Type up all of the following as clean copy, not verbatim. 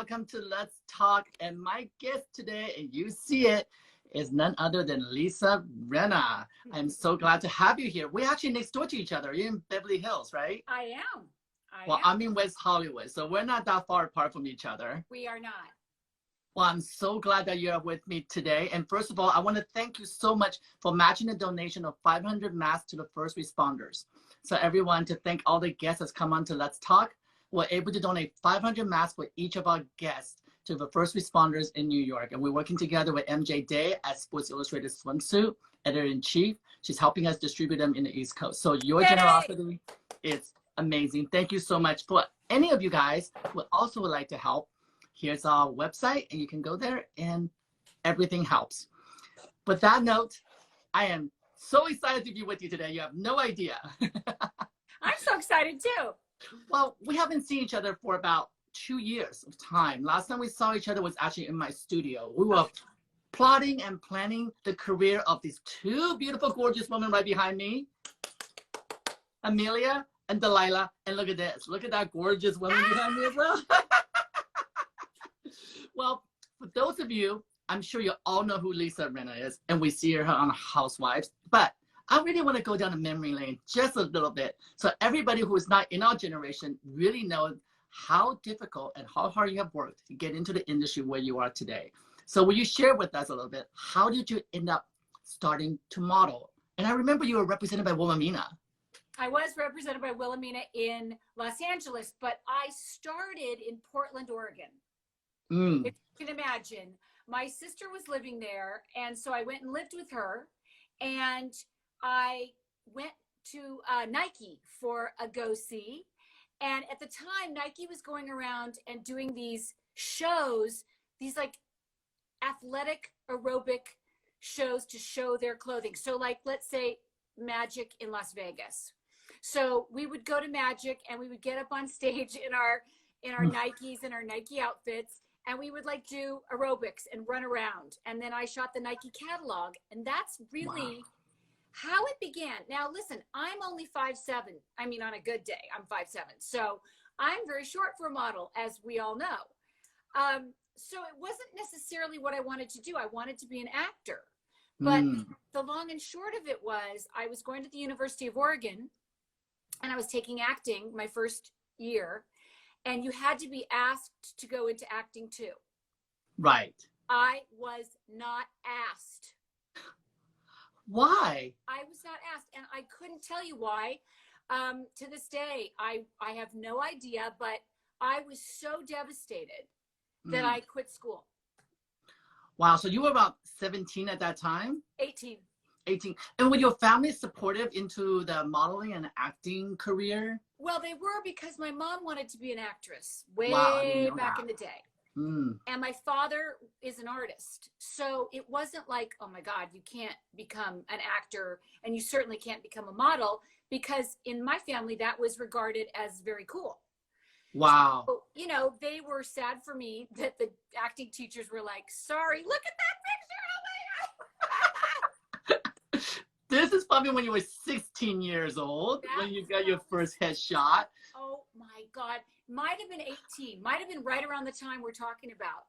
welcome to Let's Talk. And my guest today, and you see it, is none other than Lisa Rinna. I'm so glad to have you here. We're actually next door to each other. You're in Beverly Hills, right? I am. I'm in West Hollywood, so we're not that far apart from each other. We are not. Well, I'm so glad that you're with me today. And first of all, I want to thank you so much for matching a donation of 500 masks to the first responders. So everyone, to thank all the guests that's come on to Let's Talk, we're able to donate 500 masks for each of our guests to the first responders in New York. And we're working together with MJ Day at Sports Illustrated Swimsuit, editor-in-chief. She's helping us distribute them in the East Coast. So your generosity is amazing. Thank you so much. For any of you guys who also would like to help, here's our website, and you can go there, and everything helps. With that note, I am so excited to be with you today. You have no idea. I'm so excited too. Well, we haven't seen each other for about 2 years of time. Last time we saw each other was actually in my studio. We were plotting and planning the career of these two beautiful, gorgeous women right behind me, Amelia and Delilah. And look at this. Look at that gorgeous woman behind me as well. Well, for those of you, I'm sure you all know who Lisa Rinna is, and we see her on Housewives, but I really want to go down a memory lane just a little bit, so everybody who is not in our generation really knows how difficult and how hard you have worked to get into the industry where you are today. So will you share with us a little bit, how did you end up starting to model? And I remember you were represented by Wilhelmina. I was represented by Wilhelmina in Los Angeles, but I started in Portland, Oregon. If you can imagine, my sister was living there, and so I went and lived with her, and I went to Nike for a go-see. And at the time, Nike was going around and doing these shows, these like athletic aerobic shows to show their clothing. So like, let's say Magic in Las Vegas. So we would go to Magic and we would get up on stage in our Nikes and our Nike outfits, and we would like do aerobics and run around. And then I shot the Nike catalog, and that's really how it began. Now, listen, I'm only 5'7". I mean, on a good day, I'm 5'7". So I'm very short for a model, as we all know. So it wasn't necessarily what I wanted to do. I wanted to be an actor. But the long and short of it was, I was going to the University of Oregon, and I was taking acting my first year, and you had to be asked to go into acting too. Right. I was not asked. Why? I was not asked, and I couldn't tell you why. To this day, I have no idea, but I was so devastated that I quit school. Wow, so you were about 17 at that time? 18. 18. And were your family supportive into the modeling and acting career? Well, they were, because my mom wanted to be an actress way back in the day. And my father is an artist. So it wasn't like, oh my God, you can't become an actor, and you certainly can't become a model, because in my family, that was regarded as very cool. Wow. So, you know, they were sad for me that the acting teachers were like, sorry, look at that picture. Oh my God. This is probably when you were 16 years old, when you got your first headshot. Oh my God. Might have been 18. Might have been right around the time we're talking about.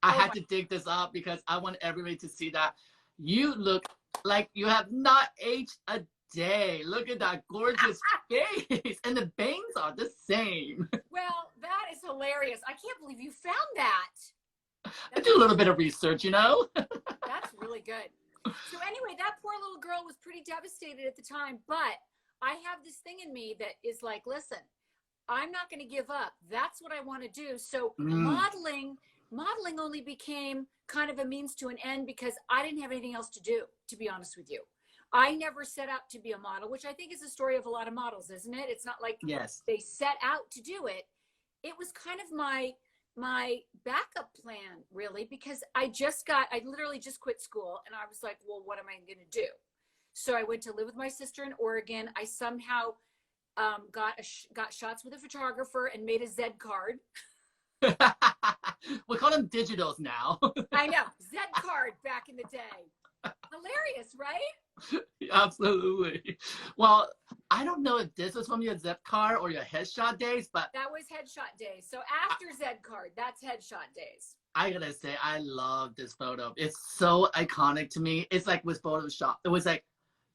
I had to dig this up because I want everybody to see that you look like you have not aged a day. Look at that gorgeous face. And the bangs are the same. Well, that is hilarious. I can't believe you found that. I do a little bit of research, you know? That's really good. So anyway, that poor little girl was pretty devastated at the time, but I have this thing in me that is like, listen, I'm not going to give up. That's what I want to do. So modeling only became kind of a means to an end, because I didn't have anything else to do, to be honest with you. I never set out to be a model, which I think is the story of a lot of models, isn't it? It's not like they set out to do it. It was kind of my backup plan, really, because I literally just quit school, and I was like, well, what am I going to do? So I went to live with my sister in Oregon. I somehow got shots with a photographer and made a Z card. We call them digitals now. I know, Z card back in the day. Hilarious, right? Absolutely. Well, I don't know if this was from your Zip card or your headshot days, but That was headshot days. So after Z card, that's headshot days. I gotta say, I love this photo. It's so iconic to me. It's like with Photoshop. It was like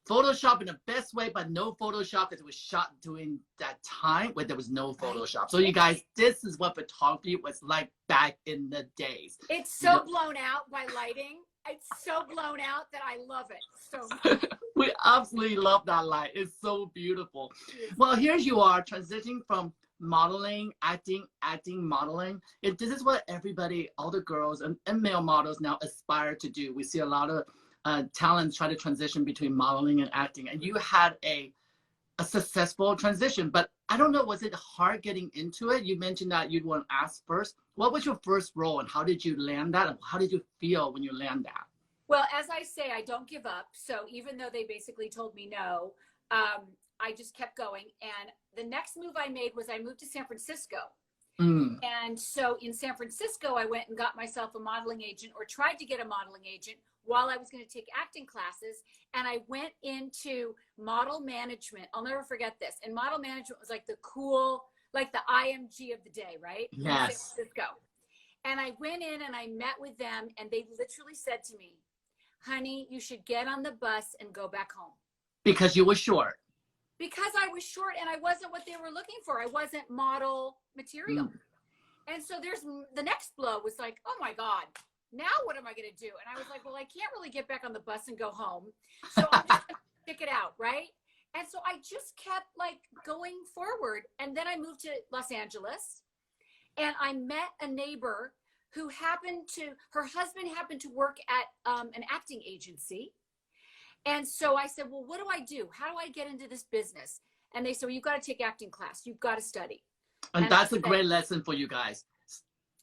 Photoshop in the best way, but no Photoshop because it was shot during that time where there was no Photoshop. So you guys, this is what photography was like back in the days. It's so blown out by lighting. It's so blown out that I love it so much. We absolutely love that light. It's so beautiful. Well, here you are transitioning from modeling, acting, modeling. This is what everybody, all the girls and male models now aspire to do. We see a lot of talents try to transition between modeling and acting. And you had a successful transition, but I don't know, was it hard getting into it? You mentioned that you'd want to ask first. What was your first role and how did you land that? And how did you feel when you land that? Well, as I say, I don't give up. So even though they basically told me no, I just kept going. And the next move I made was I moved to San Francisco. And so in San Francisco, I went and got myself a modeling agent, or tried to get a modeling agent while I was going to take acting classes. And I went into model management. I'll never forget this. And model management was like the cool, like the IMG of the day, right? Yes. In San Francisco. And I went in and I met with them, and they literally said to me, honey, you should get on the bus and go back home. Because you were short. Because I was short and I wasn't what they were looking for. I wasn't model material. And so there's the next blow was like, oh my God, now what am I going to do? And I was like, well, I can't really get back on the bus and go home. So I'm just going to stick it out, right? And so I just kept like going forward. And then I moved to Los Angeles, and I met a neighbor who her husband happened to work at an acting agency. And so I said, well, what do I do? How do I get into this business? And they said, well, you've got to take acting class. You've got to study. And that's a great lesson for you guys.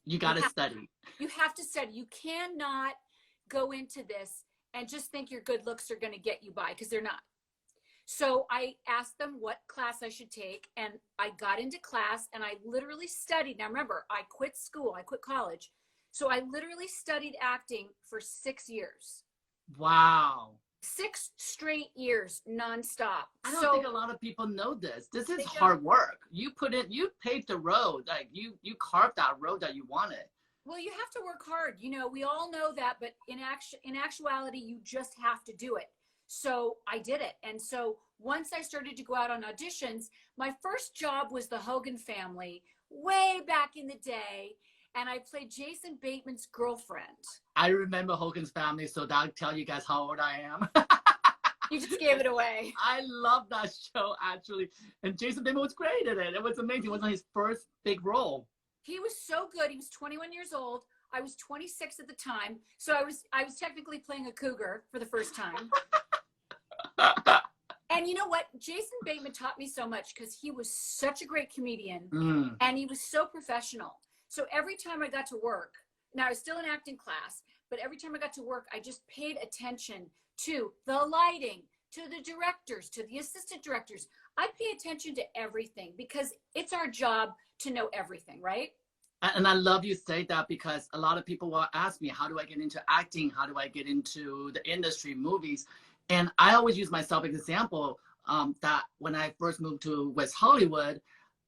You got to study. You have to study. You cannot go into this and just think your good looks are going to get you by, because they're not. So I asked them what class I should take, and I got into class, and I literally studied. Now remember, I quit school. I quit college. So I literally studied acting for 6 years. Wow. 6 straight years nonstop. I don't think a lot of people know this. This is hard work. You paved the road. Like you carved that road that you wanted. Well, you have to work hard. You know, we all know that, but in actuality, you just have to do it. So I did it. And so once I started to go out on auditions, my first job was the Hogan Family way back in the day. And I played Jason Bateman's girlfriend. I remember Hogan's Family, so that'll tell you guys how old I am. You just gave it away. I love that show, actually. And Jason Bateman was great in it. It was amazing. It was his first big role. He was so good. He was 21 years old. I was 26 at the time. So I was technically playing a cougar for the first time. And you know what? Jason Bateman taught me so much because he was such a great comedian. And he was so professional. So every time I got to work, now I was still in acting class, but every time I got to work, I just paid attention to the lighting, to the directors, to the assistant directors. I pay attention to everything because it's our job to know everything, right? And I love you say that, because a lot of people will ask me, how do I get into acting? How do I get into the industry, movies? And I always use myself as an example that when I first moved to West Hollywood,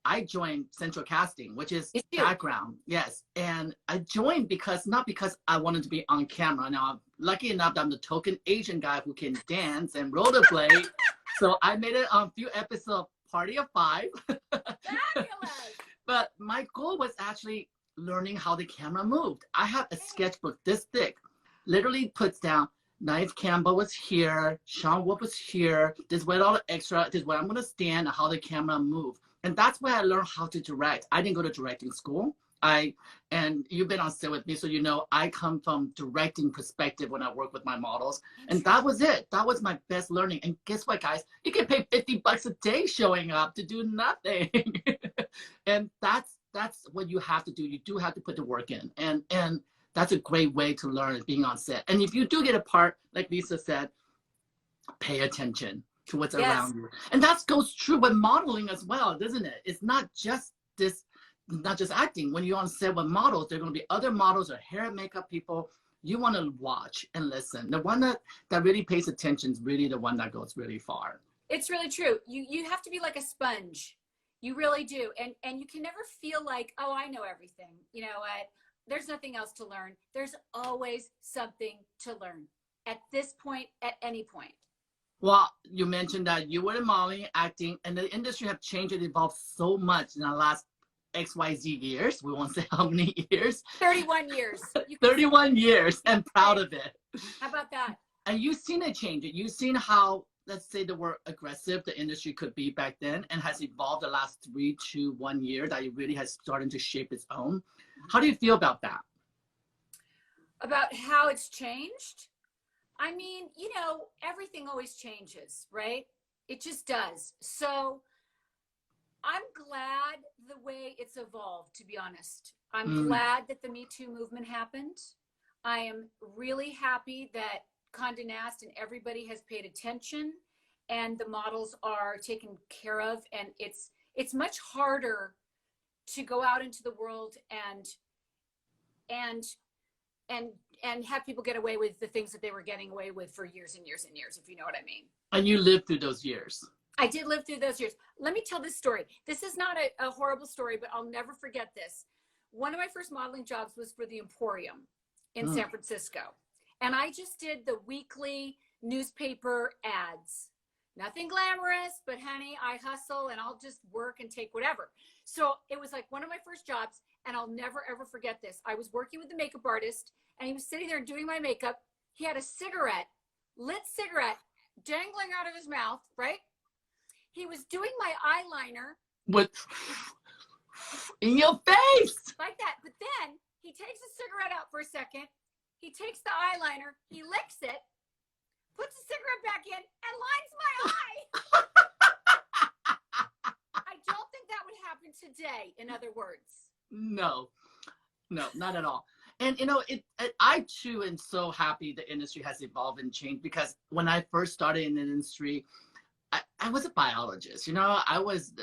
I joined Central Casting, which is background. Yes. And I joined not because I wanted to be on camera. Now, I'm lucky enough that I'm the token Asian guy who can dance and rollerblade. So I made it on a few episodes of Party of Five. Fabulous. But my goal was actually learning how the camera moved. I have a sketchbook this thick, literally puts down, Knife Campbell was here, Sean Wood was here, this is where all the extra, this is where I'm going to stand, and how the camera moved. And that's where I learned how to direct. I didn't go to directing school. And you've been on set with me, so you know I come from directing perspective when I work with my models. And that was it. That was my best learning. And guess what, guys? You can pay $50 a day showing up to do nothing. And that's what you have to do. You do have to put the work in. And that's a great way to learn, being on set. And if you do get a part, like Lisa said, pay attention to what's around you. And that goes true with modeling as well, doesn't it? It's not just acting. When you're on set with models, there are going to be other models or hair and makeup people you want to watch and listen. The one that really pays attention is really the one that goes really far. It's really true. You have to be like a sponge. You really do. And you can never feel like, oh, I know everything. You know what? There's nothing else to learn. There's always something to learn at this point, at any point. Well, you mentioned that you were in modeling, acting, and the industry have changed and evolved so much in the last XYZ years. We won't say how many years. 31 years. 31 years, and proud of it. How about that? And you've seen it change. You've seen how, let's say the word aggressive the industry could be back then, and has evolved the last 3 to 1 year, that it really has started to shape its own. How do you feel about that? About how it's changed? I mean, you know, everything always changes, right? It just does. So I'm glad the way it's evolved, to be honest. I'm glad that the Me Too movement happened. I am really happy that Condé Nast and everybody has paid attention and the models are taken care of. And it's much harder to go out into the world and have people get away with the things that they were getting away with for years and years and years, if you know what I mean. And you lived through those years. I did live through those years. Let me tell this story. This is not a horrible story, but I'll never forget this. One of my first modeling jobs was for the Emporium in San Francisco. And I just did the weekly newspaper ads. Nothing glamorous, but honey, I hustle and I'll just work and take whatever. So it was like one of my first jobs, and I'll never, ever forget this. I was working with the makeup artist, and he was sitting there doing my makeup. He had a cigarette, lit cigarette, dangling out of his mouth, right? He was doing my eyeliner. What? In your face! Like that. But then he takes the cigarette out for a second. He takes the eyeliner, he licks it, puts the cigarette back in, and lines my eye. I don't think that would happen today, in other words. No, not at all. And, you know, I too am so happy the industry has evolved and changed, because when I first started in the industry, I was a biologist. You know, I was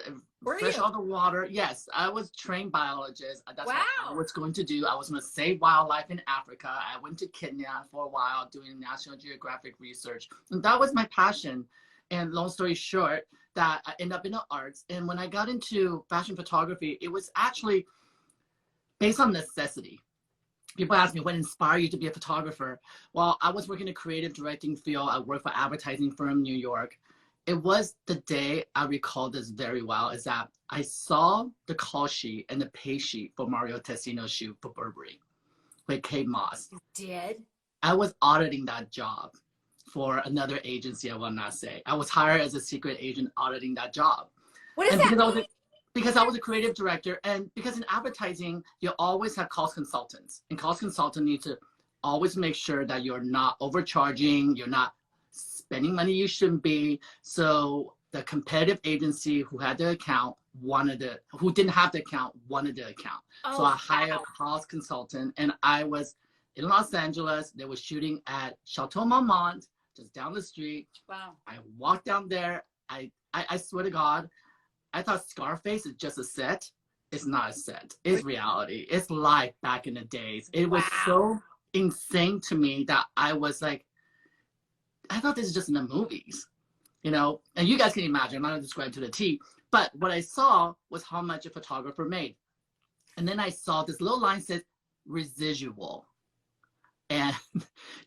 fresh out of the water. Yes, I was trained biologist. That's what I was going to do. I was going to save wildlife in Africa. I went to Kenya for a while doing National Geographic research. And that was my passion. And long story short, that I ended up in the arts. And when I got into fashion photography, it was actually based on necessity. People ask me, what inspired you to be a photographer? Well, I was working in the creative directing field. I worked for advertising firm in New York. It was the day, I recall this very well, is that I saw the call sheet and the pay sheet for Mario Testino's shoot for Burberry with Kate Moss. You did? I was auditing that job for another agency, I will not say. I was hired as a secret agent auditing that job. What is that? Because I was a creative director, and because in advertising, you always have cost consultants. And cost consultant need to always make sure that you're not overcharging, you're not spending money you shouldn't be. So the competitive agency who had the account who didn't have the account wanted the account. So I hired a cost consultant, and I was in Los Angeles. They were shooting at Chateau Marmont, just down the street. Wow. I walked down there. I swear to God, I thought Scarface is just a set. It's not a set. It's reality. It's life back in the days. It was so insane to me that I was like, I thought this is just in the movies, you know? And you guys can imagine, I'm not gonna describe to the T, but what I saw was how much a photographer made. And then I saw this little line says residual. And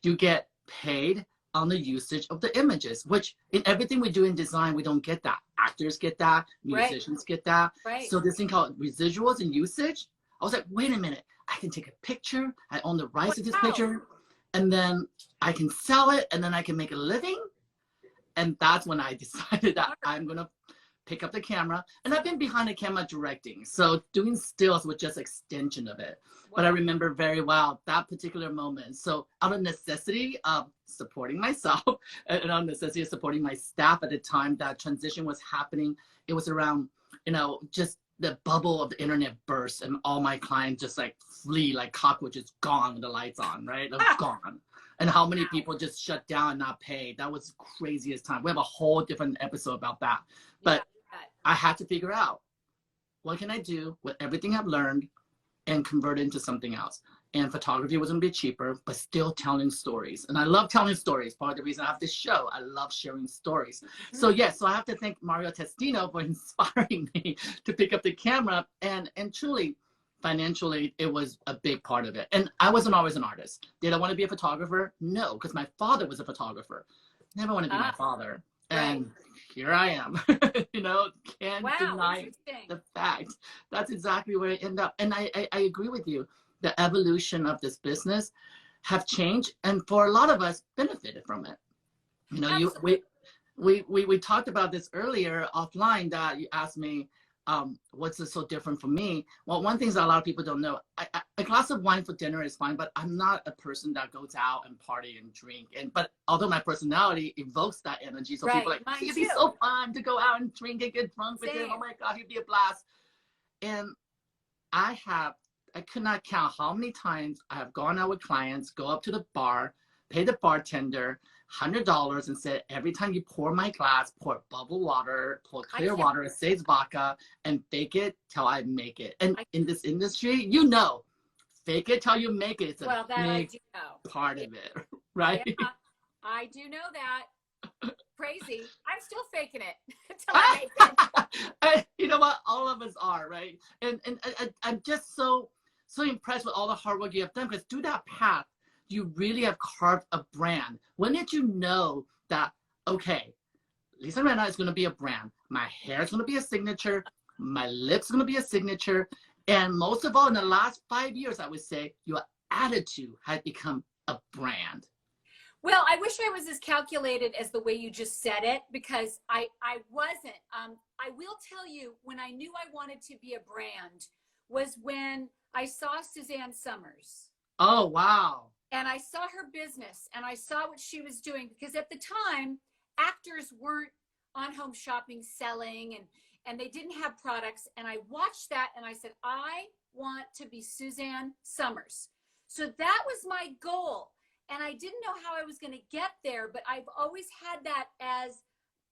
you get paid on the usage of the images, which in everything we do in design, we don't get that. Actors get that, musicians get that. Right. So this thing called residuals and usage, I was like, wait a minute, I can take a picture, I own the rights to this picture, and then I can sell it, and then I can make a living. And that's when I decided that I'm gonna pick up the camera. And I've been behind the camera directing, so doing stills was just extension of it. But I remember very well that particular moment. So out of necessity of supporting myself and out of necessity of supporting my staff at the time that transition was happening, it was around, you know, just the bubble of the internet burst, and all my clients just like flee like cockroaches, gone with the lights on, right? Gone. And how many people just shut down and not pay. That was the craziest time. We have a whole different episode about that. But I had to figure out, what can I do with everything I've learned and convert it into something else? and photography was going to be cheaper, but still telling stories. And I love telling stories. Part of the reason I have this show, I love sharing stories. So yes, so I have to thank Mario Testino for inspiring me to pick up the camera. And truly, financially, it was a big part of it. And I wasn't always an artist. Did I want to be a photographer? No, because my father was a photographer. Never want to be my father. And here I am. You know, can't deny the fact. That's exactly where I end up. And I agree with you. The evolution of this business have changed, and for a lot of us benefited from it. You know, we talked about this earlier offline, that you asked me, what's so different for me? Well, one thing is that a lot of people don't know, a glass of wine for dinner is fine, but I'm not a person that goes out and party and drink. But although my personality evokes that energy, so people are like, it'd be so fun to go out and drink and get drunk with him. Oh my God, he'd be a blast. And I could not count how many times I have gone out with clients, go up to the bar, pay the bartender $100 and said, every time you pour my glass, pour bubble water, pour clear water, it says vodka, and fake it till I make it. And in this industry, you know, fake it till you make it. It's a big part of it, right? Yeah, I do know that. Crazy. I'm still faking it until I make it. You know what? All of us are, right? And I'm just so impressed with all the hard work you have done, because through that path, you really have carved a brand. When did you know that, okay, Lisa Rinna is going to be a brand. My hair is going to be a signature. My lips are going to be a signature. And most of all, in the last 5 years, I would say your attitude has become a brand. Well, I wish I was as calculated as the way you just said it, because I wasn't. I will tell you, when I knew I wanted to be a brand was when I saw Suzanne Summers. Oh, wow. And I saw her business and I saw what she was doing, because at the time, actors weren't on Home Shopping selling and they didn't have products. And I watched that and I said, I want to be Suzanne Summers. So that was my goal. And I didn't know how I was going to get there, but I've always had that as,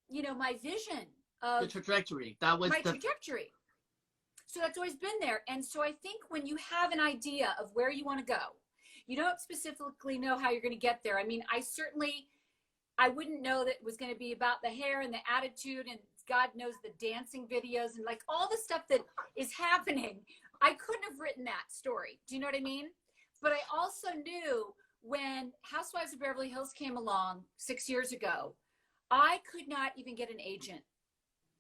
you know, my vision of the trajectory. That was my trajectory. So that's always been there. And so I think when you have an idea of where you want to go, you don't specifically know how you're going to get there. I mean, I wouldn't know that it was going to be about the hair and the attitude and God knows the dancing videos and like all the stuff that is happening. I couldn't have written that story. Do you know what I mean? But I also knew when Housewives of Beverly Hills came along 6 years ago, I could not even get an agent.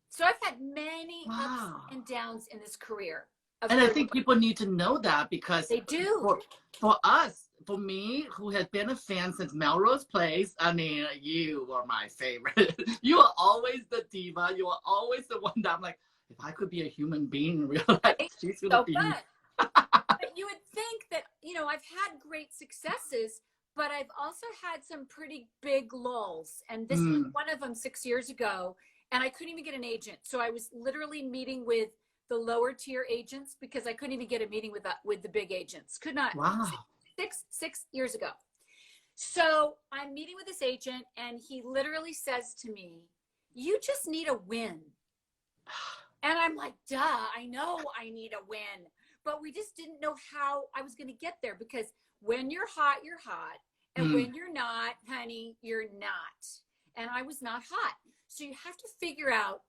So I've had many ups and downs in this career. And I think people need to know that, because they do. For us, for me, who has been a fan since Melrose Place, I mean, you are my favorite. You are always the diva. You are always the one that I'm like, if I could be a human being in real life, she's going to be. But you would think that, you know, I've had great successes, but I've also had some pretty big lulls. And this was one of them 6 years ago. And I couldn't even get an agent. So I was literally meeting with the lower tier agents because I couldn't even get a meeting with the big agents. Could not. Wow. Six years ago. So I'm meeting with this agent and he literally says to me, you just need a win. And I'm like, duh, I know I need a win. But we just didn't know how I was going to get there, because when you're hot, you're hot. And when you're not, honey, you're not. And I was not hot. So you have to figure out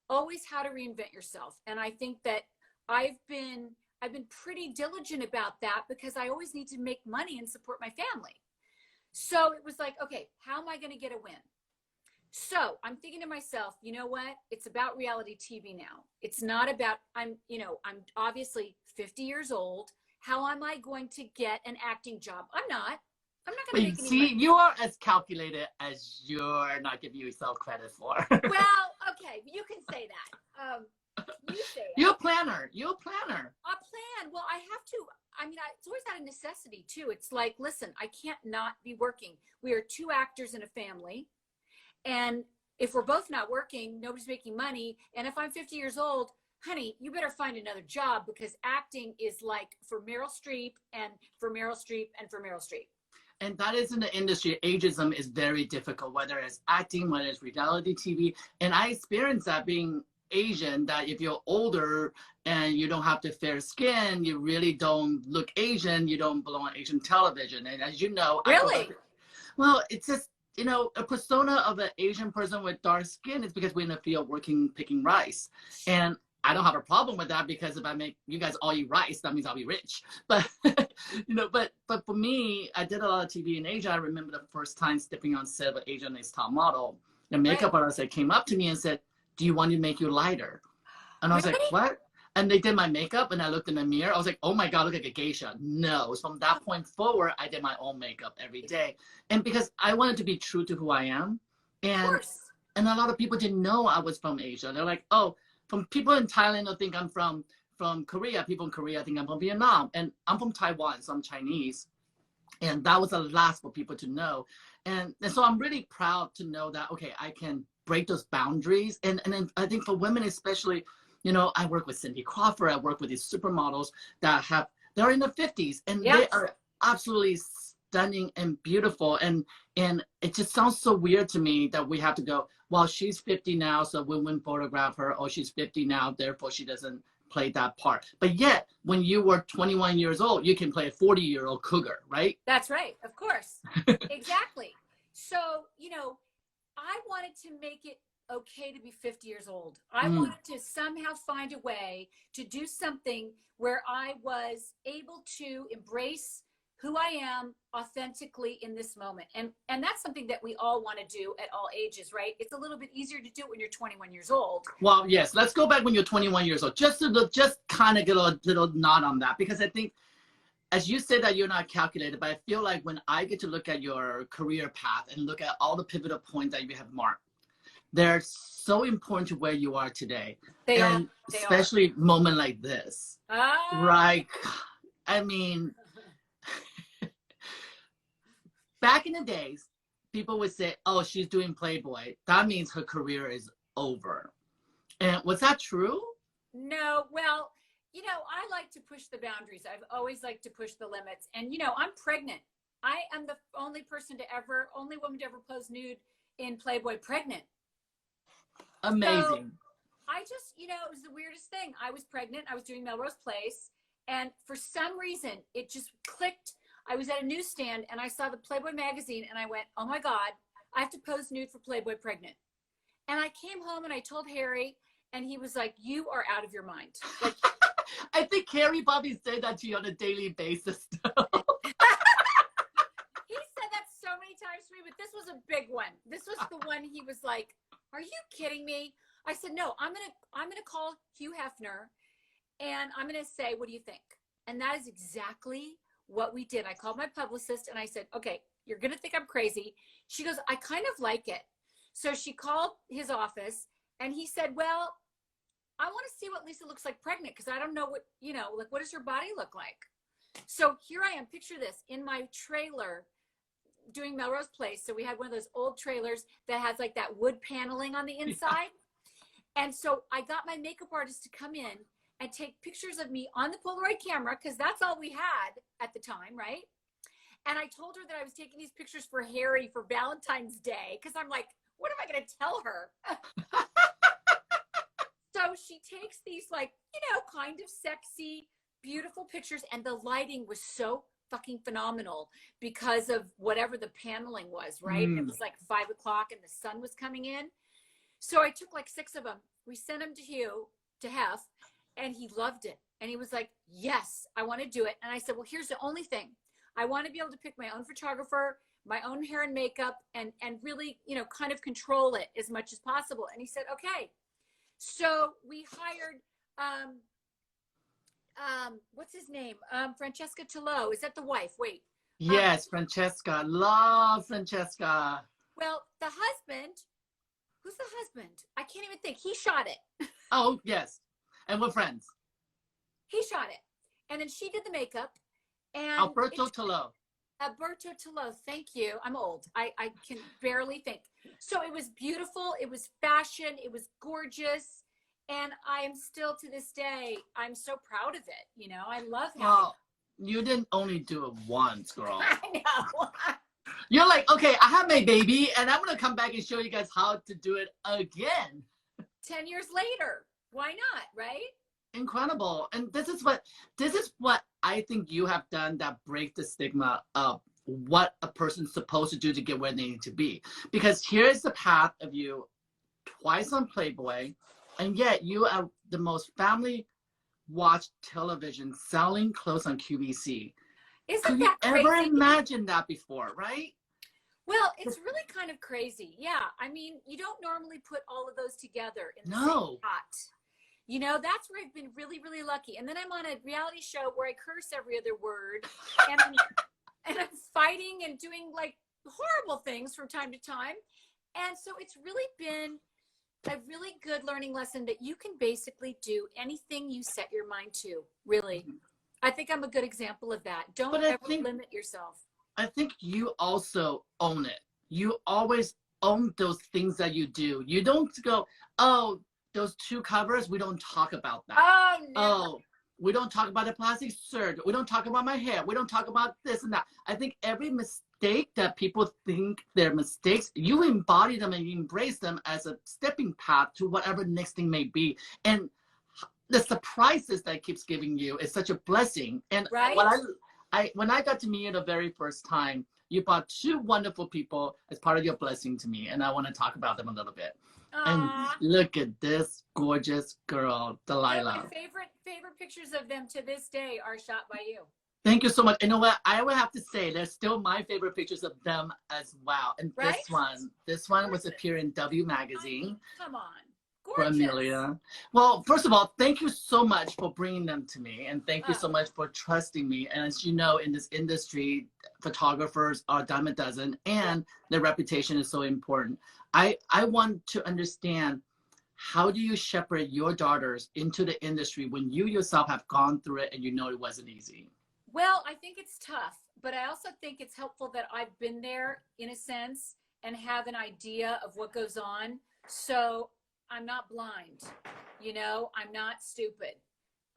always how to reinvent yourself. And I think that I've been pretty diligent about that, because I always need to make money and support my family. So it was like, okay, how am I going to get a win? So I'm thinking to myself, you know what? It's about reality TV now. It's not about, I'm obviously 50 years old. How am I going to get an acting job? I'm not going to make any money. See, you are as calculated as you're not giving yourself credit for. Well, okay, you can say that. You say it. You're a planner. A plan. Well, I have to. I mean, it's always out of necessity too. It's like, listen, I can't not be working. We are two actors in a family. And if we're both not working, nobody's making money. And if I'm 50 years old, honey, you better find another job, because acting is like for Meryl Streep and for Meryl Streep and for Meryl Streep. And that is in the industry. Ageism is very difficult, whether it's acting, whether it's reality TV. And I experienced that being Asian, that if you're older and you don't have the fair skin, you really don't look Asian, you don't belong on Asian television. And as you know, Really? Well, it's just, you know, a persona of an Asian person with dark skin is because we're in the field working, picking rice. And I don't have a problem with that, because if I make you guys all eat rice, that means I'll be rich. But, you know, but for me, I did a lot of TV in Asia. I remember the first time stepping on set of an Asian Next Top Model. The makeup artist came up to me and said, "Do you want me to make you lighter?" And I was like, "What?" And they did my makeup, and I looked in the mirror. I was like, "Oh my God, look like a geisha." No. So from that point forward, I did my own makeup every day. And because I wanted to be true to who I am. And a lot of people didn't know I was from Asia. They're like, "Oh, from people in Thailand will think I'm from Korea. People in Korea think I'm from Vietnam." And I'm from Taiwan, so I'm Chinese. And that was the last for people to know. And so I'm really proud to know that, okay, I can break those boundaries. And then I think for women especially, you know, I work with Cindy Crawford. I work with these supermodels that they're in their 50s, and they are absolutely stunning and beautiful. And it just sounds so weird to me that we have to go, well, she's 50 now, so women photograph her. Oh, she's 50 now, therefore she doesn't play that part. But yet, when you were 21 years old, you can play a 40-year-old cougar, right? That's right, of course. Exactly. So, you know, I wanted to make it okay to be 50 years old. I wanted to somehow find a way to do something where I was able to embrace who I am authentically in this moment. And that's something that we all want to do at all ages, right? It's a little bit easier to do when you're 21 years old. Well, yes, let's go back when you're 21 years old, just kind of get a little nod on that, because I think, as you said that you're not calculated, but I feel like when I get to look at your career path and look at all the pivotal points that you have marked, they're so important to where you are today. They are. Especially moment like this. Right? I mean, back in the days, people would say, "Oh, she's doing Playboy. That means her career is over." And was that true? No. Well, you know, I like to push the boundaries. I've always liked to push the limits. And, you know, I'm pregnant. I am the only woman to ever pose nude in Playboy pregnant. Amazing. So I just, you know, it was the weirdest thing. I was pregnant. I was doing Melrose Place. And for some reason, it just clicked. I was at a newsstand and I saw the Playboy magazine and I went, "Oh my God, I have to pose nude for Playboy pregnant." And I came home and I told Harry, and he was like, "You are out of your mind." Like, I think Harry probably said that to you on a daily basis. He said that so many times to me, but this was a big one. This was the one he was like, "Are you kidding me?" I said, "No, I'm gonna call Hugh Hefner and I'm gonna say, what do you think?" And that is exactly what we did. I called my publicist and I said, "Okay, you're gonna think I'm crazy." She goes, "I kind of like it." So she called his office and he said, "Well, I want to see what Lisa looks like pregnant, because I don't know what, you know, like, what does her body look like?" So here I am, picture this, in my trailer doing Melrose Place. So we had one of those old trailers that has like that wood paneling on the inside. And so I got my makeup artist to come in and take pictures of me on the Polaroid camera, because that's all we had at the time, right? And I told her that I was taking these pictures for Harry for Valentine's Day, because I'm like, what am I going to tell her? So she takes these, like, you know, kind of sexy, beautiful pictures, and the lighting was so fucking phenomenal because of whatever the paneling was, right? It was like 5 o'clock and the sun was coming in. So I took like 6 of them. We sent them to Hugh, to Hef, and he loved it. And he was like, "Yes, I want to do it." And I said, "Well, here's the only thing. I want to be able to pick my own photographer, my own hair and makeup, and really, you know, kind of control it as much as possible." And he said, "Okay." So we hired, what's his name? Francesca Tillot. Is that the wife? Wait. Yes, Francesca. Love Francesca. Well, the husband, who's the husband? I can't even think. He shot it. Oh, yes. And we're friends. He shot it. And then she did the makeup. And Alberto Tillot. Alberto Tillot, thank you. I'm old. I can barely think. So it was beautiful. It was fashion. It was gorgeous. And I am still, to this day, I'm so proud of it. You know, I love having. Well, you didn't only do it once, girl. I know. You're like, "Okay, I have my baby, and I'm going to come back and show you guys how to do it again." 10 years later. Why not, right? Incredible. And this is what I think you have done that break the stigma of what a person's supposed to do to get where they need to be. Because here's the path of you twice on Playboy, and yet you are the most family watched television selling clothes on QVC. Isn't Could you that crazy? ever imagine that before, right? Well, it's really kind of crazy. Yeah. I mean, you don't normally put all of those together in the same pot. You know, that's where I've been really, really lucky. And then I'm on a reality show where I curse every other word, and I'm fighting and doing like horrible things from time to time. And so it's really been a really good learning lesson that you can basically do anything you set your mind to, really. I think I'm a good example of that. Don't ever limit yourself. I think you also own it. You always own those things that you do. You don't go, oh, those 2 covers, we don't talk about that. Oh, no. Oh, we don't talk about the plastic surgery. We don't talk about my hair. We don't talk about this and that. I think every mistake that people think they're mistakes, you embody them and you embrace them as a stepping path to whatever next thing may be. And the surprises that it keeps giving you is such a blessing. And right? When I got to meet you the very first time, you brought 2 wonderful people as part of your blessing to me, and I want to talk about them a little bit. Aww. And look at this gorgeous girl, Delilah. My favorite pictures of them to this day are shot by you. Thank you so much. You know what? I would have to say they're still my favorite pictures of them as well. And right? this one was appearing in W Magazine. Come on. For Amelia. Well, first of all, thank you so much for bringing them to me, and thank you so much for trusting me. And as you know, in this industry, photographers are a dime a dozen, and their reputation is so important. I want to understand, how do you shepherd your daughters into the industry when you yourself have gone through it and you know it wasn't easy? Well, I think it's tough, but I also think it's helpful that I've been there in a sense and have an idea of what goes on. So I'm not blind, you know, I'm not stupid.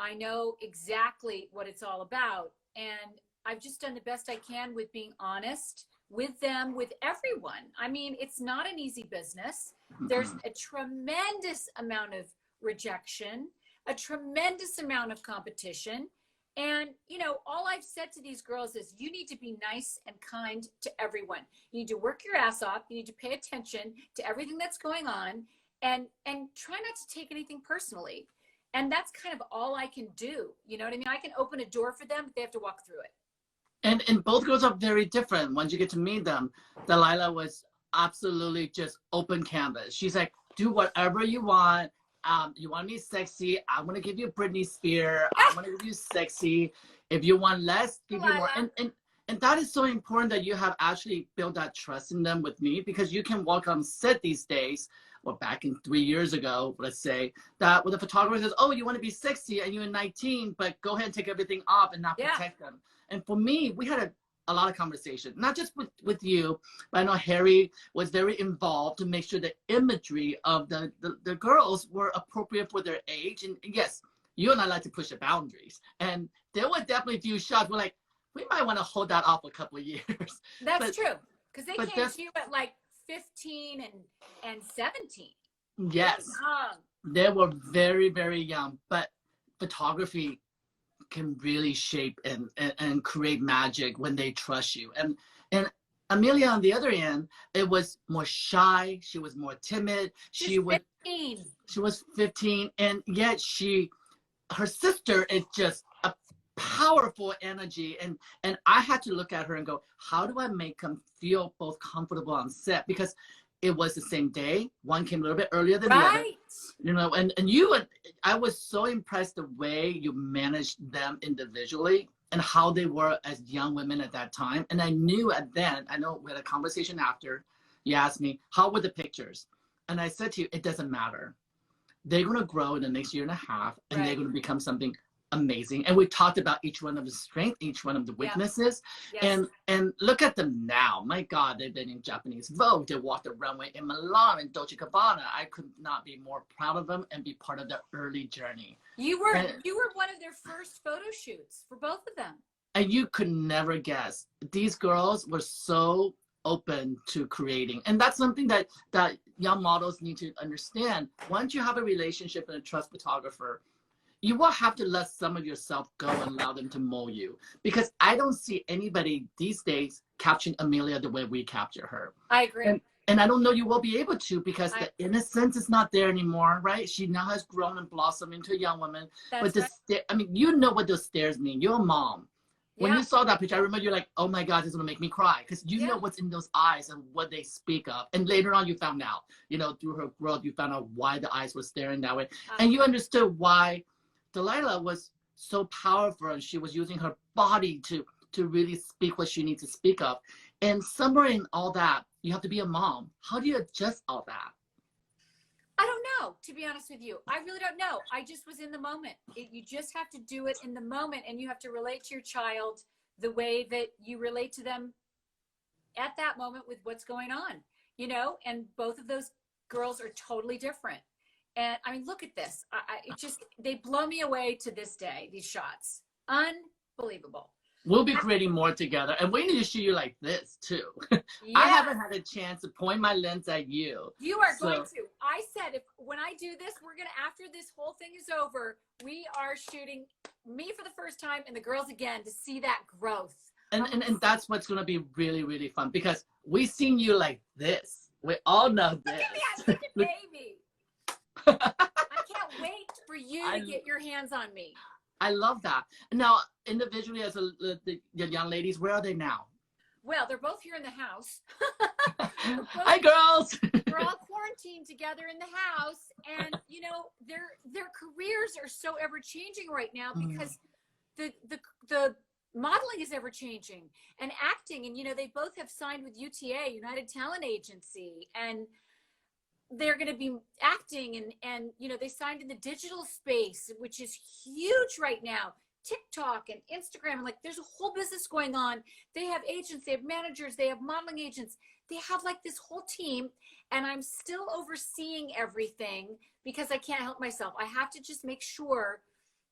I know exactly what it's all about. And I've just done the best I can with being honest with them, with everyone. I mean, it's not an easy business. There's a tremendous amount of rejection, a tremendous amount of competition. And, you know, all I've said to these girls is you need to be nice and kind to everyone. You need to work your ass off. You need to pay attention to everything that's going on. And try not to take anything personally. And that's kind of all I can do. You know what I mean? I can open a door for them, but they have to walk through it. And both girls are very different. Once you get to meet them, Delilah was absolutely just open canvas. She's like, do whatever you want. You want me sexy? I'm going to give you Britney Spears. I'm going to give you sexy. If you want less, give you more. And that is so important that you have actually built that trust in them with me, because you can walk on set these days, or back in 3 years ago, let's say, that when the photographer says, oh, you want to be sexy and you're 19, but go ahead and take everything off and not protect them. And for me, we had a lot of conversation, not just with you, but I know Harry was very involved to make sure the imagery of the girls were appropriate for their age. And yes, you and I like to push the boundaries. And there were definitely a few shots where like, we might want to hold that off a couple of years. That's true. Because they came to you at like 15 and 17. Yes. They were very, very young. But photography can really shape and create magic when they trust you. And Amelia, on the other end, it was more shy. She was more timid. She was 15. And yet her sister is just a powerful energy, and I had to look at her and go, how do I make them feel both comfortable on set? Because it was the same day. One came a little bit earlier than the other, you know. And I was so impressed the way you managed them individually and how they were as young women at that time. And I knew I know we had a conversation after you asked me, how were the pictures? And I said to you, it doesn't matter. They're going to grow in the next year and a half, and they're going to become something amazing. And we talked about each one of the strengths, each one of the weaknesses. And look at them now. My God, they've been in Japanese Vogue. They walked the runway in Milan and Dolce & Gabbana. I could not be more proud of them and be part of their early journey. You were one of their first photo shoots for both of them. And you could never guess. These girls were so open to creating. And that's something that young models need to understand. Once you have a relationship and a trust photographer, you will have to let some of yourself go and allow them to mold you. Because I don't see anybody these days capturing Amelia the way we capture her. I agree. And I don't know you will be able to, because the innocence is not there anymore, right? She now has grown and blossomed into a young woman. That's but I mean, you know what those stares mean. You're a mom. When you saw that picture, I remember you're like, oh my God, this is gonna make me cry. Because you know what's in those eyes and what they speak of. And later on you found out, you know, through her growth, you found out why the eyes were staring that way. And you understood why Delilah was so powerful, and she was using her body to really speak what she needs to speak of. And somewhere in all that, you have to be a mom. How do you adjust all that? I don't know, to be honest with you. I really don't know. I just was in the moment. You just have to do it in the moment, and you have to relate to your child the way that you relate to them at that moment with what's going on, you know? And both of those girls are totally different. And I mean, look at this. They blow me away to this day, these shots. Unbelievable. We'll be creating more together. And we need to shoot you like this, too. I haven't had a chance to point my lens at you. You are going to. I said, when I do this, we're going to, after this whole thing is over, we are shooting me for the first time and the girls again to see that growth. And that's what's going to be really, really fun, because we've seen you like this. We all know this. Look at me, I'm such a baby. I can't wait for you to get your hands on me. I love that. Now, individually, as the young ladies, where are they now? Well, they're both here in the house. Hi, girls. We're all quarantined together in the house, and you know their careers are so ever changing right now, because the modeling is ever changing, and acting, and you know they both have signed with UTA, United Talent Agency, and they're going to be acting, and you know they signed in the digital space, which is huge right now. TikTok and Instagram, and like there's a whole business going on. They have agents, they have managers, they have modeling agents, they have like this whole team, and I'm still overseeing everything because I can't help myself. I have to just make sure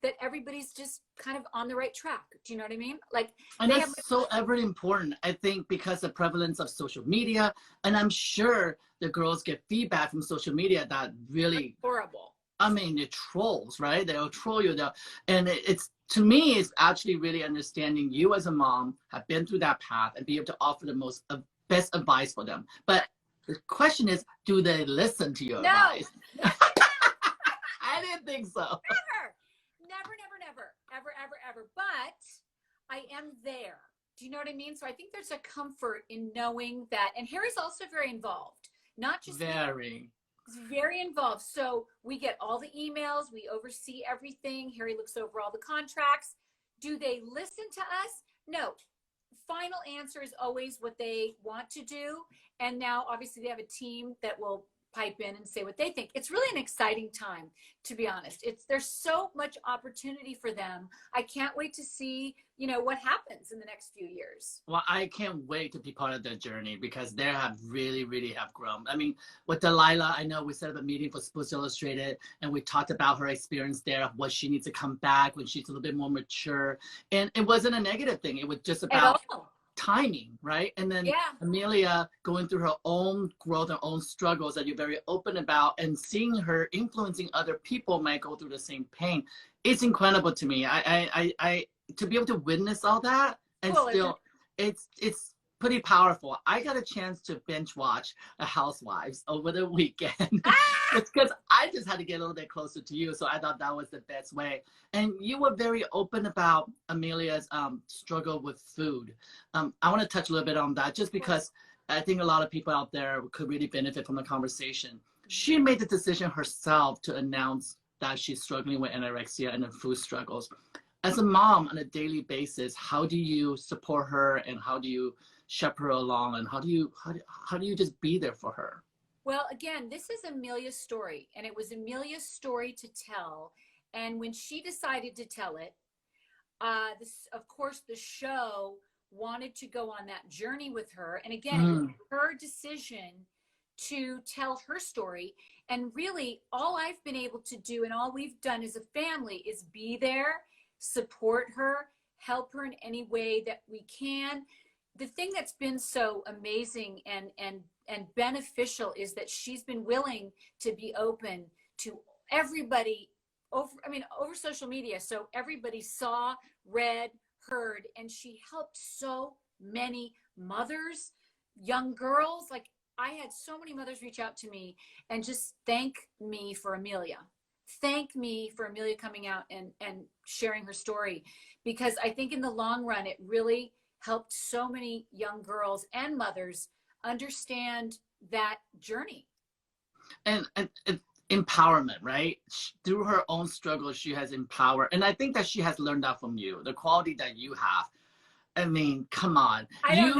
that everybody's just kind of on the right track. Do you know what I mean? Like, and that's so ever important, I think, because the prevalence of social media, and I'm sure the girls get feedback from social media that really horrible. I mean, the trolls, right? They'll troll you, and it's, to me, it's actually really understanding you as a mom have been through that path and be able to offer the best advice for them. But the question is, do they listen to your advice? I didn't think so. Never. But I am there. Do you know what I mean? So I think there's a comfort in knowing that. And Harry's also very involved, not just very. He's very involved. So we get all the emails. We oversee everything. Harry looks over all the contracts. Do they listen to us? No. Final answer is always what they want to do. And now, obviously, they have a team that will pipe in and say what they think. It's really an exciting time, to be honest. There's so much opportunity for them. I can't wait to see, you know, what happens in the next few years. Well, I can't wait to be part of their journey, because they have really, really have grown. I mean, with Delilah, I know we set up a meeting for Sports Illustrated, and we talked about her experience there, of what she needs to come back when she's a little bit more mature. And it wasn't a negative thing. It was just about timing, right? And then Amelia going through her own growth, her own struggles that you're very open about, and seeing her influencing other people might go through the same pain. It's incredible to me. I to be able to witness all that, and still, it's pretty powerful. I got a chance to binge watch the Housewives over the weekend. It's because I just had to get a little bit closer to you, so I thought that was the best way. And you were very open about Amelia's struggle with food. I want to touch a little bit on that, just because I think a lot of people out there could really benefit from the conversation. She made the decision herself to announce that she's struggling with anorexia and her food struggles. As a mom on a daily basis, how do you support her, and how do you shepherd her along, and how do you just be there for her? Well, again, this is Amelia's story, and it was Amelia's story to tell. And when she decided to tell it, of course, the show wanted to go on that journey with her. And again, it was her decision to tell her story. And really, all I've been able to do, and all we've done as a family, is be there, support her, help her in any way that we can. the thing that's been so amazing and beneficial is that she's been willing to be open to everybody over social media. So everybody saw, read, heard, and she helped so many mothers, young girls. Like, I had so many mothers reach out to me and just thank me for Amelia. Thank me for Amelia coming out and sharing her story, because I think in the long run, it really helped so many young girls and mothers understand that journey. And empowerment, right? Through her own struggle, she has empowered. And I think that she has learned that from you, the quality that you have. I mean, come on. I don't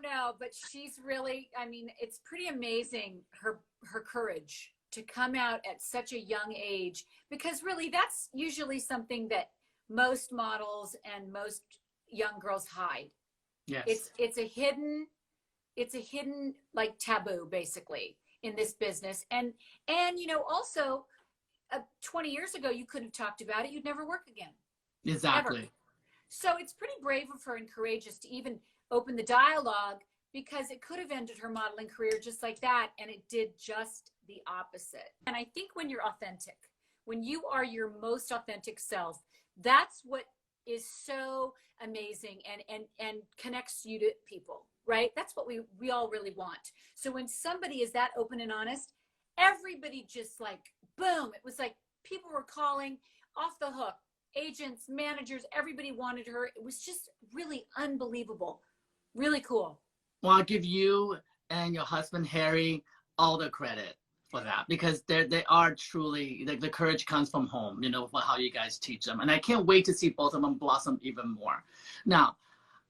know, but she's really, I mean, it's pretty amazing, her courage to come out at such a young age, because really that's usually something that most models and most young girls hide. Yes. It's a hidden like taboo basically in this business. And you know, also 20 years ago, you couldn't have talked about it. You'd never work again. Exactly. Ever. So it's pretty brave of her and courageous to even open the dialogue, because it could have ended her modeling career just like that. And it did just the opposite. And I think when you're authentic, when you are your most authentic self, that's what is so amazing and connects you to people, right? That's what we all really want. So when somebody is that open and honest, everybody just like, boom, it was like people were calling off the hook. Agents, managers, everybody wanted her. It was just really unbelievable. Really cool. Well, I'll give you and your husband, Harry, all the credit for that, because they are truly, the courage comes from home, you know, for how you guys teach them. And I can't wait to see both of them blossom even more. Now,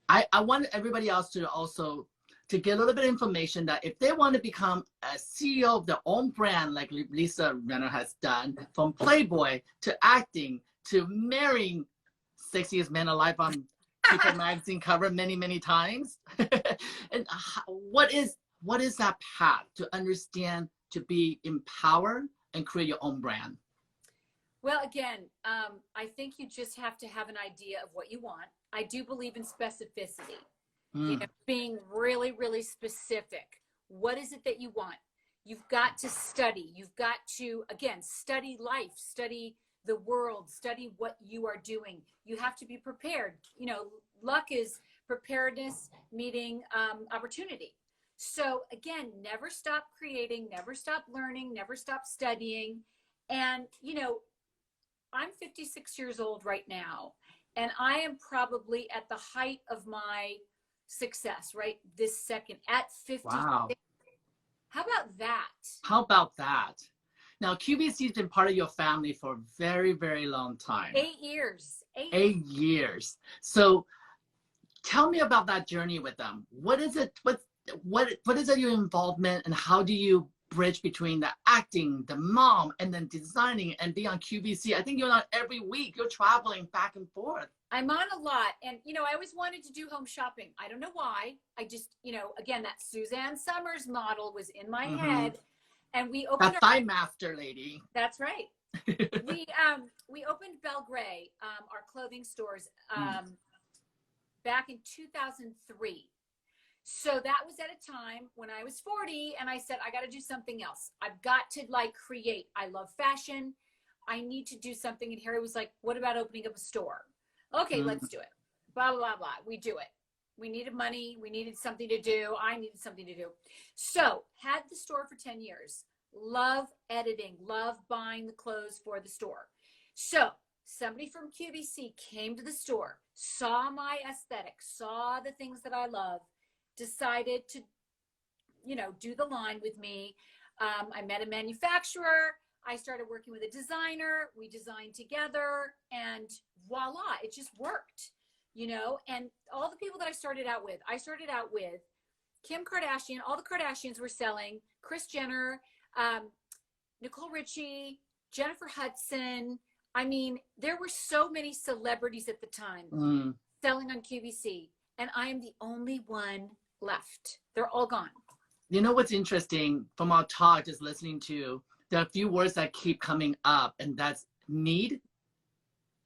I want everybody else to also to get a little bit of information that if they want to become a CEO of their own brand, like Lisa Rinna has done, from Playboy to acting to marrying sexiest man alive on People magazine cover many, many times. And what is that path to understand, to be empowered and create your own brand? Well, again, I think you just have to have an idea of what you want. I do believe in specificity, you know, being really, really specific. What is it that you want? You've got to study. You've got to, again, study life, study the world, study what you are doing. You have to be prepared. You know, luck is preparedness meeting opportunity. So again, never stop creating, never stop learning, never stop studying. And, you know, I'm 56 years old right now, and I am probably at the height of my success, right? This second at 56. Wow. How about that? How about that? Now, QVC has been part of your family for a very, very long time. 8 years. 8 years. So tell me about that journey with them. What is it? What is your involvement, and how do you bridge between the acting, the mom, and then designing and being on QVC? I think you're on every week. You're traveling back and forth. I'm on a lot. And, you know, I always wanted to do home shopping. I don't know why. I just, you know, again, that Suzanne Summers model was in my head. And we opened that thigh master lady. That's right. We opened Belgrade, our clothing stores, back in 2003. So that was at a time when I was 40, and I said, I got to do something else. I've got to like create. I love fashion. I need to do something. And Harry was like, what about opening up a store? Okay, let's do it. Blah, blah, blah, blah. We do it. We needed money. We needed something to do. I needed something to do. So had the store for 10 years. Love editing. Love buying the clothes for the store. So somebody from QVC came to the store, saw my aesthetic, saw the things that I love, decided to, you know, do the line with me. I met a manufacturer. I started working with a designer. We designed together, and voila, it just worked, you know. And all the people that I started out with Kim Kardashian. All the Kardashians were selling. Kris Jenner, Nicole Richie, Jennifer Hudson. I mean, there were so many celebrities at the time selling on QVC, and I am the only one left. They're all gone. You know what's interesting from our talk, just listening to, there are a few words that keep coming up, and that's need,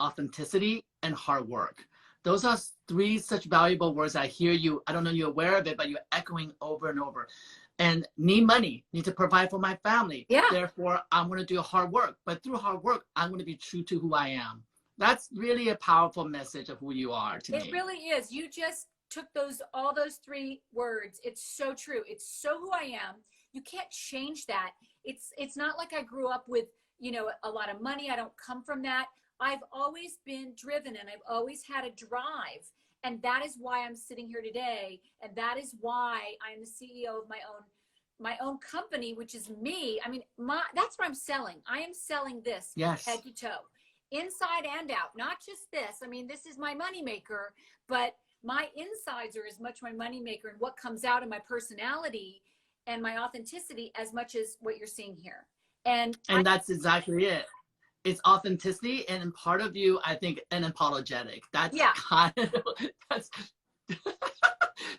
authenticity, and hard work. Those are three such valuable words. I hear you. I don't know you're aware of it, but you're echoing over and over. And need money, need to provide for my family. Yeah. Therefore, I'm going to do hard work. But through hard work, I'm going to be true to who I am. That's really a powerful message of who you are to me. It really is. You just took all those three words. It's so true. It's so who I am. You can't change that. It's not like I grew up with, you know, a lot of money. I don't come from that. I've always been driven and I've always had a drive. And that is why I'm sitting here today. And that is why I'm the CEO of my own company, which is me. I mean, that's what I'm selling. I am selling this yes. head to toe, inside and out, not just this. I mean, this is my moneymaker, but my insides are as much my moneymaker and what comes out of my personality and my authenticity as much as what you're seeing here. And that's exactly it. It's authenticity, and in part of you, I think, unapologetic. That's kind of, that's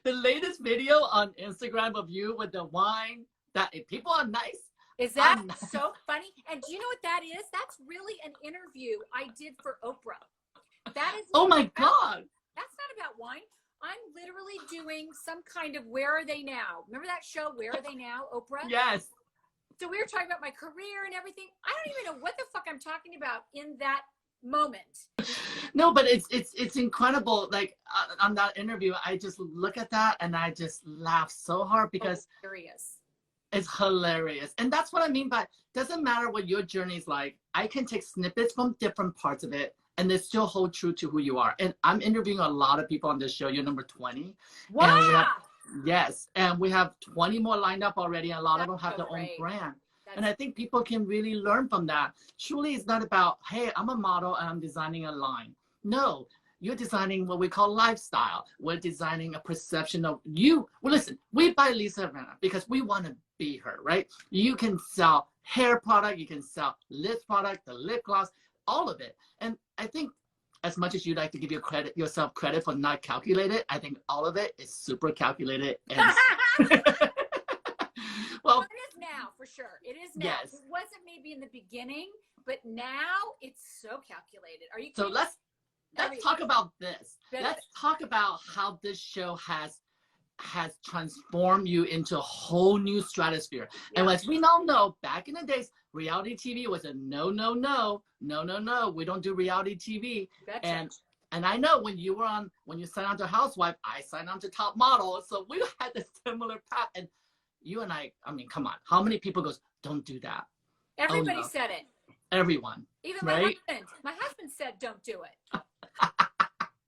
the latest video on Instagram of you with the wine. That if people are nice. Is that so funny? And do you know what that is? That's really an interview I did for Oprah. That is. Oh my God. That's not about wine. I'm literally doing some kind of Where Are They Now? Remember that show, Where Are They Now, Oprah? Yes. So we were talking about my career and everything. I don't even know what the fuck I'm talking about in that moment. No, but it's incredible. Like on that interview, I just look at that and I just laugh so hard because it's hilarious. And that's what I mean by, doesn't matter what your journey is like. I can take snippets from different parts of it and they still hold true to who you are. And I'm interviewing a lot of people on this show. You're number 20. Wow. Yes, and we have 20 more lined up already, and a lot of them have their own brand. And I think people can really learn from that. Truly, it's not about, hey, I'm a model and I'm designing a line. No, you're designing what we call lifestyle. We're designing a perception of you. Well, listen, we buy Lisa Rinna because we want to be her, right? You can sell hair product, you can sell lip product, the lip gloss, all of it. And I think as much as you like to give yourself credit for not calculated, I think all of it is super calculated. And well, it is now for sure. It is now. Yes. It wasn't maybe in the beginning, but now it's so calculated. Are you kidding? So let's talk about this. Let's talk about how this show has transformed you into a whole new stratosphere. Yeah. And as we all know, back in the days, reality TV was a no. We don't do reality TV. Gotcha. And I know when you signed on to Housewife, I signed on to Top Model. So we had a similar path. And you and I mean, come on. How many people goes, don't do that? Everybody said it. Everyone. Even my husband. My husband said, don't do it.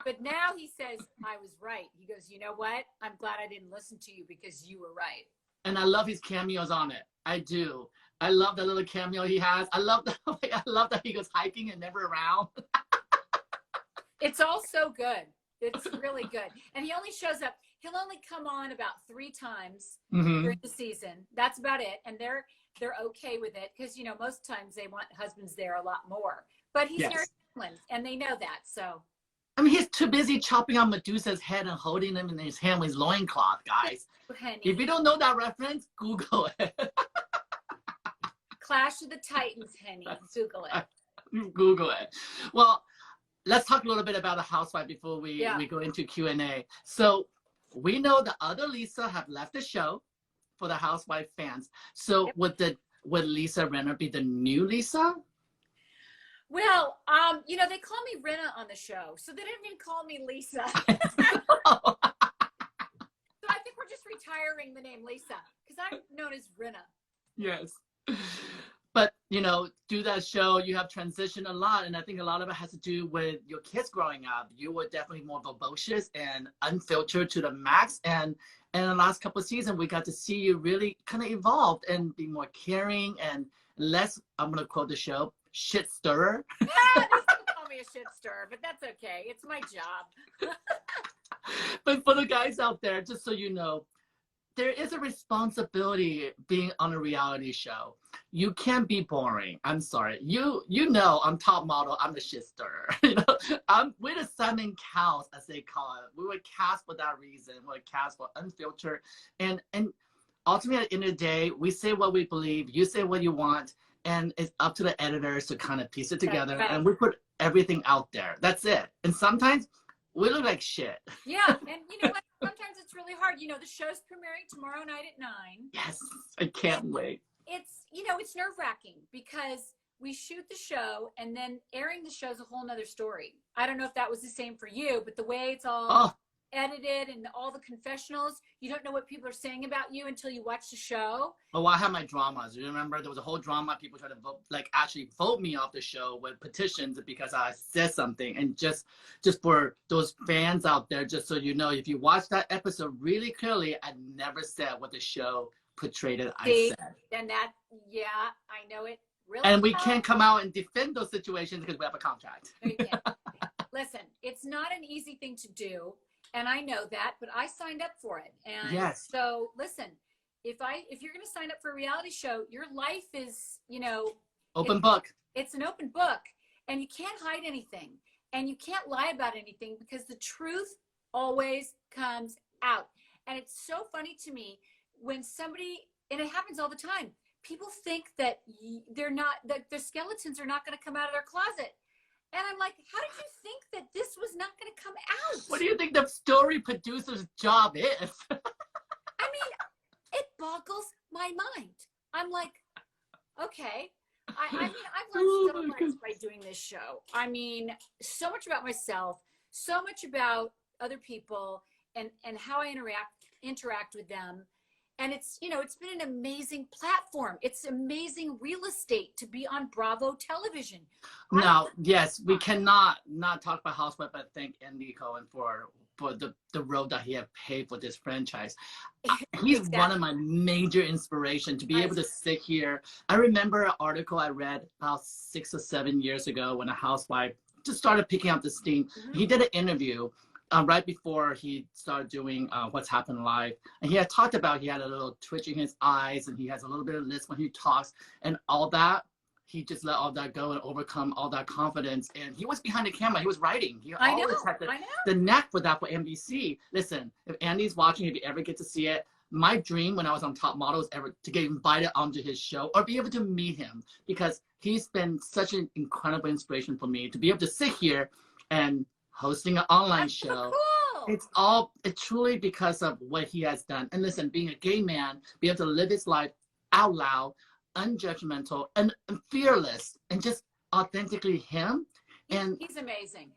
But now he says, I was right. He goes, you know what? I'm glad I didn't listen to you because you were right. And I love his cameos on it. I do. I love the little cameo he has. I love that he goes hiking and never around. It's all so good. It's really good. And he only shows up. He'll only come on about 3 times during the season. That's about it. And they're okay with it because, you know, most times they want husbands there a lot more. But he's Harry England, and they know that. So. I mean, he's too busy chopping on Medusa's head and holding him in his hand with his loincloth, guys. Honey. If you don't know that reference, Google it. Clash of the Titans, honey. Google it. Google it. Well, let's talk a little bit about the Housewife before we go into Q&A. So we know the other Lisa have left the show for the Housewife fans. So would Lisa Rinna be the new Lisa? Well, you know, they call me Rinna on the show, so they didn't even call me Lisa. So I think we're just retiring the name Lisa because I'm known as Rinna. Yes. But, you know, do that show, you have transitioned a lot, and I think a lot of it has to do with your kids growing up. You were definitely more verbose and unfiltered to the max, and in the last couple of seasons, we got to see you really kind of evolve and be more caring and less, I'm going to quote the show, shit stirrer. Yeah, they still call me a shit stirrer, but that's okay. It's my job. But for the guys out there, just so you know, there is a responsibility being on a reality show. You can't be boring. I'm sorry. You know I'm Top Model. I'm the shit stirrer. You know, we're the sun and cows, as they call it. We were cast for that reason. We were cast for unfiltered. And ultimately, at the end of the day, we say what we believe. You say what you want. And it's up to the editors to kind of piece it together. Right. And we put everything out there. That's it. And sometimes we look like shit. Yeah, and you know what? Sometimes it's really hard. You know, the show's premiering tomorrow night at 9. Yes, I can't wait. It's, you know, it's nerve-wracking because we shoot the show and then airing the show is a whole nother story. I don't know if that was the same for you, but the way it's all edited and all the confessionals, you don't know what people are saying about you until you watch the show. Oh, I had my dramas. You remember there was a whole drama. People tried to vote, like actually vote me off the show with petitions because I said something. And just for those fans out there, just so you know, if you watch that episode really clearly, I never said what the show portrayed it. I said. And that, yeah, I know it really. And we can't come out and defend those situations because we have a contract. Listen, it's not an easy thing to do. And I know that, but I signed up for it. And yes. So listen, if you're going to sign up for a reality show, your life is, you know, open book. It's an open book, and you can't hide anything, and you can't lie about anything because the truth always comes out. And it's so funny to me when somebody, and it happens all the time, people think that that their skeletons are not going to come out of their closet. And I'm like, how did you think that this was not going to come out? What do you think the story producer's job is? I mean, it boggles my mind. I'm like, okay. I mean, I've learned so much by doing this show. I mean, so much about myself, so much about other people and how I interact with them. And it's, you know, it's been an amazing platform. It's amazing real estate to be on Bravo television. Now, yes, we cannot not talk about Housewives, but thank Andy Cohen for the road that he had paved for this franchise. He's one of my major inspirations to be able to sit here. I remember an article I read about 6 or 7 years ago when a housewife just started picking up the steam. He did an interview right before he started doing What's Happened Live. And he had talked about he had a little twitch in his eyes and he has a little bit of lisp when he talks and all that. He just let all that go and overcome all that confidence. And he was behind the camera. He was writing. He always had the knack for that for NBC. Listen, if Andy's watching, if you ever get to see it, my dream when I was on Top Model was ever to get invited onto his show or be able to meet him because he's been such an incredible inspiration for me to be able to sit here and hosting an online show. So cool. It's truly because of what he has done. And listen, being a gay man, be able to live his life out loud, unjudgmental, and fearless, and just authentically him. And he's amazing.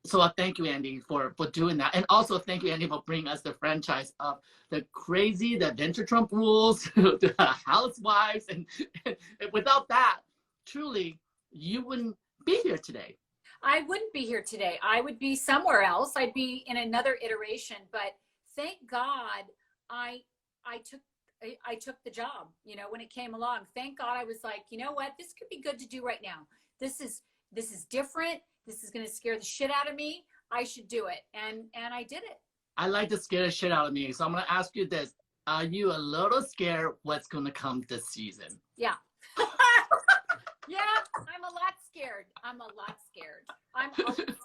So I thank you, Andy, for doing that. And also thank you, Andy, for bringing us the franchise of the Adventure Trump rules, the Housewives. And without that, truly, you wouldn't be here today. I wouldn't be here today. I would be somewhere else. I'd be in another iteration. But thank God I took the job, you know, when it came along. Thank God I was like, you know what, this could be good to do right now. This is different. This is going to scare the shit out of me. I should do it. And I did it. I like to scare the shit out of me. So I'm going to ask you this. Are you a little scared what's going to come this season? Yeah. Yeah, I'm a lot scared. I'm always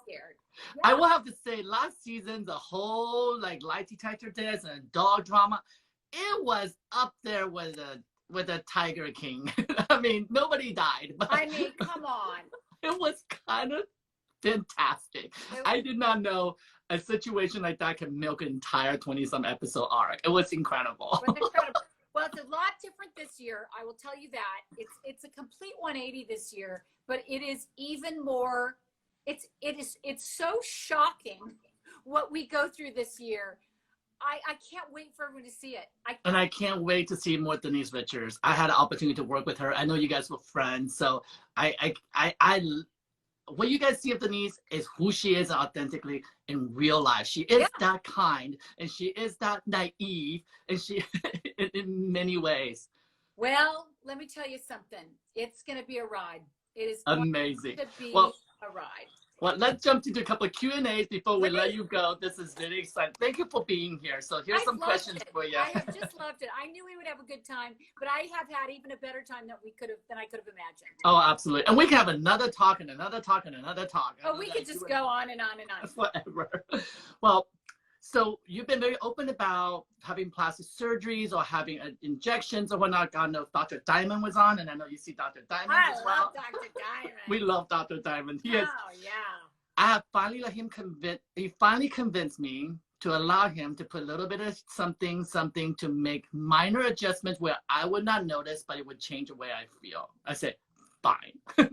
scared. Yeah. I will have to say, last season, the whole like lighty-tighter dance and dog drama, it was up there with a Tiger King. I mean, nobody died. But I mean, come on. It was kind of fantastic. I did not know a situation like that can milk an entire 20-some episode arc. It was incredible. It was incredible. Well, it's a lot different this year. I will tell you that. It's a complete 180 this year, but it is even more. It's so shocking what we go through this year. I can't wait for everyone to see it. I can't wait to see more Denise Richards. I had an opportunity to work with her. I know you guys were friends, so what you guys see of Denise is who she is authentically in real life. She is that kind, and she is that naive, and she in many ways. Well, let me tell you something. It's going to be a ride. It is amazing. Going to be a ride. Well, let's jump into a couple of Q&As before we let you go. This is really exciting. Thank you for being here. So here's some questions for you. I have just loved it. I knew we would have a good time, but I have had even a better time than I could have imagined. Oh, absolutely. And we can have another talk and another talk and another talk. Oh, we could just go on and on and on. Forever. Well, so you've been very open about having plastic surgeries or having injections or whatnot. God knows Dr. Diamond was on, and I know you see Dr. Diamond as well. I love Dr. Diamond. We love Dr. Diamond. Oh, yeah. I have finally let him he finally convinced me to allow him to put a little bit of something to make minor adjustments where I would not notice, but it would change the way I feel. I said, fine. And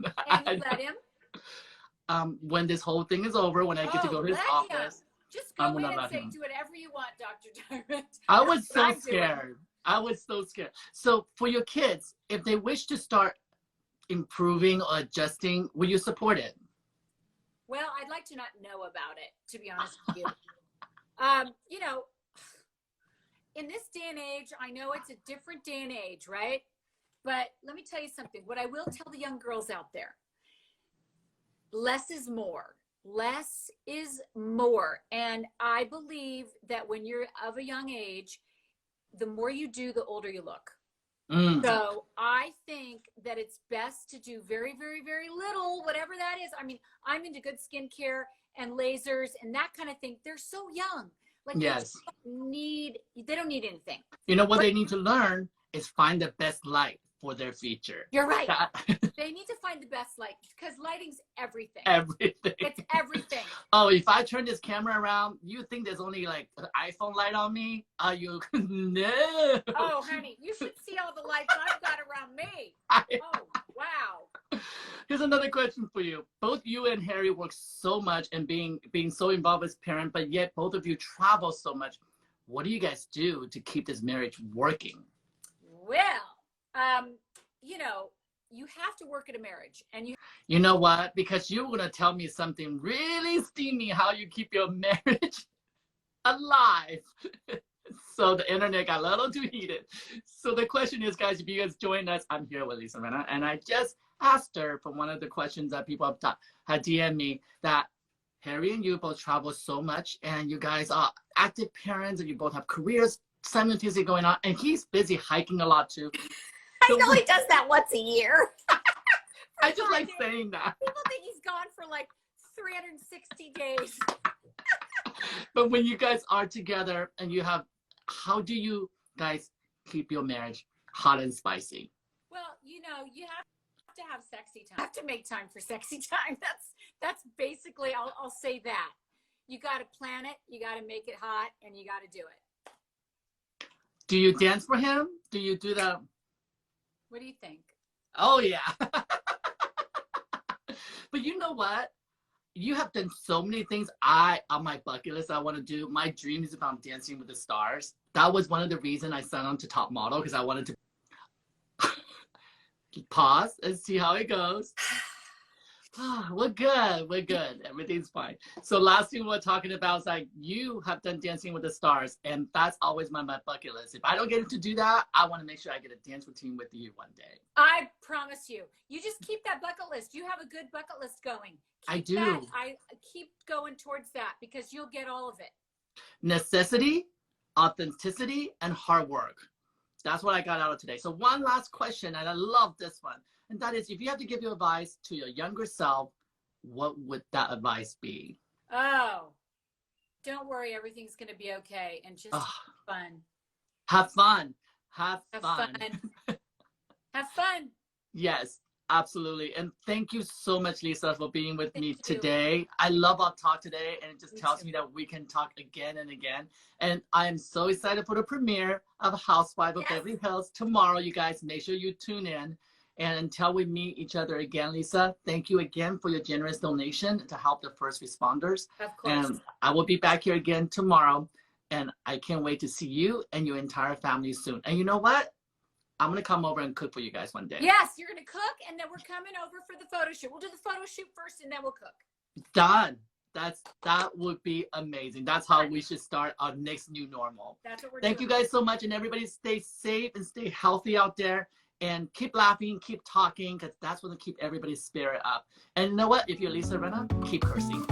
you let him? When this whole thing is over, when I get to go to his office, just go in and say, do whatever you want, Dr. Tyrant. I was so scared. I was so scared. So for your kids, if they wish to start improving or adjusting, will you support it? Well, I'd like to not know about it, to be honest with you. You know, in this day and age, I know it's a different day and age, right? But let me tell you something. What I will tell the young girls out there, less is more. Less is more. And I believe that when you're of a young age, the more you do, the older you look. So I think that it's best to do very, very, very little, whatever that is. I mean, I'm into good skincare and lasers and that kind of thing. They're so young. Like yes. They don't need anything. You know what they need to learn is find the best light for their future. You're right. They need to find the best light because lighting's everything. Everything. It's everything. Oh, if I turn this camera around, you think there's only like an iPhone light on me? You no. Oh, honey, you should see all the lights I've got around me. Oh, wow. Here's another question for you. Both you and Harry work so much and being so involved as parents, but yet both of you travel so much. What do you guys do to keep this marriage working? Well, you know, you have to work at a marriage, and you know what? Because you were gonna tell me something really steamy, how you keep your marriage alive. So the internet got a little too heated. So the question is, guys, if you guys join us, I'm here with Lisa Rinna, and I just asked her for one of the questions that people had DM'd me that Harry and you both travel so much, and you guys are active parents, and you both have careers simultaneously going on, and he's busy hiking a lot too. I know he does that once a year. I just like saying that. People think he's gone for like 360 days. But when you guys are together and you have, how do you guys keep your marriage hot and spicy? Well, you know, you have to have sexy time. You have to make time for sexy time. That's basically, I'll say that. You got to plan it, you got to make it hot, and you got to do it. Do you dance for him? Do you do that? What do you think? Oh, yeah. But you know what? You have done so many things on my bucket list I want to do. My dream is about Dancing with the Stars. That was one of the reasons I signed on to Top Model, because I wanted to pause and see how it goes. We're good. We're good. Everything's fine. So last thing we're talking about is like, you have done Dancing with the Stars, and that's always my bucket list. If I don't get to do that, I want to make sure I get a dance routine with you one day. I promise you. You just keep that bucket list. You have a good bucket list going. I do. I keep going towards that because you'll get all of it. Necessity, authenticity, and hard work. That's what I got out of today. So one last question, and I love this one. And that is, if you have to give your advice to your younger self, what would that advice be? Oh, don't worry. Everything's going to be okay. And just have fun. Have fun. Have fun. Have fun. Yes, absolutely. And thank you so much, Lisa, for being with me today. I love our talk today, and it just tells me that we can talk again and again. And I am so excited for the premiere of Housewives of Beverly Hills tomorrow. You guys, make sure you tune in. And until we meet each other again, Lisa, thank you again for your generous donation to help the first responders. Of course. And I will be back here again tomorrow. And I can't wait to see you and your entire family soon. And you know what? I'm going to come over and cook for you guys one day. Yes, you're going to cook, and then we're coming over for the photo shoot. We'll do the photo shoot first, and then we'll cook. Done. That would be amazing. That's how we should start our next new normal. That's what we're doing. Thank you guys so much, and everybody stay safe and stay healthy out there. And keep laughing, keep talking, because that's going to keep everybody's spirit up. And you know what? If you're Lisa Rinna, keep cursing.